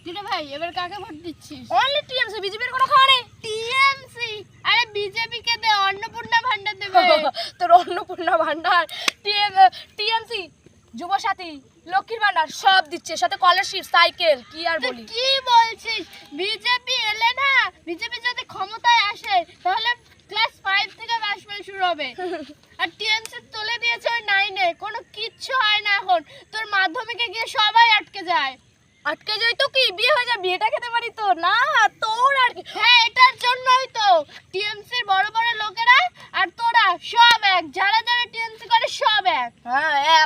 কিরে ভাই এবার কাকে ভোট দিচ্ছিস? অনলি টিএমসি, বিজেপির কোনো খাওয়া নেই। টিএমসি? আরে বিজেপি কে দে, অন্নপূর্ণা ভান্ডার দেবে। তোর অন্নপূর্ণা ভান্ডার, টিএমসি যুবসাথী, লক্ষ্মীর ভান্ডার সব দিচ্ছে, সাথে স্কলারশিপ, সাইকেল, কি আর বলি। কি বলছিস? বিজেপি এলে না, বিজেপি যদি ক্ষমতায় আসে তাহলে ক্লাস 5 থেকে বাস শুরু হবে। আর টিএমসি তুলে দিয়েছে ওই 9-এ, কোনো কিচ্ছু হয় না এখন। তোর মাধ্যমিকে গিয়ে সবাই আটকে যায়। আটকে যাই তো কি, বিয়ে হয়ে যায়, বিয়েটা খেতে পারি তো না, তোর আর কি। হ্যাঁ, এটার জন্যই তো টিএমসির বড় বড় লোকেরা আর তোরা সব এক, যারা যারা টিএমসি করে সব এক। হ্যাঁ,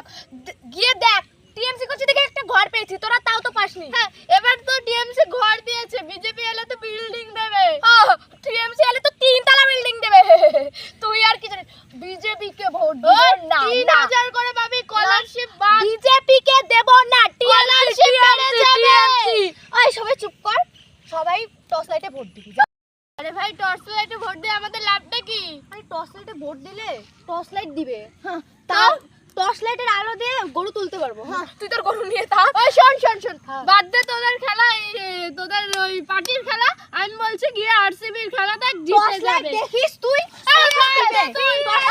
গিয়ে দেখ, টিএমসি করছি দেখে একটা ঘর পেয়েছি, তোরা তাও তো পাসনি। হ্যাঁ, এবার তো টিএমসি ঘর দিয়েছে, বিজেপি এলে তো বিল্ডিং দেবে। টিএমসি এলে তো 3 তলা বিল্ডিং দেবে। তুই আর কি জানিস, বিজেপি কে ভোট দিব না, 3000 করে পাবি স্কলারশিপ, বাদ বিজেপি কে দেব না, স্কলারশিপ বেড়ে যাবে। ওই সবাই চুপ কর, সবাই টর্চ লাইটে ভোট দিবি। আরে ভাই, টর্চ লাইটে ভোট দিয়ে আমাদের লাভটা কি? আরে টর্চ লাইটে ভোট দিলে টর্চ লাইট দিবে, তাও টর্চ লাইটের আলো দিয়ে গরু তুলতে পারবো। হ্যাঁ, তুই তোর গরু নিয়ে থাক। ওই শোন, হ্যাঁ। বাদ দে তোদের খেলা, তোদের ওই পার্টির খেলা। আমি বলছি গিয়ে আরসিবির খেলা দেখ, জিতে টর্চ লাইট যাবে। দেখিস তুই, এই ভাই, টর্চ লাইট তুই দেখ।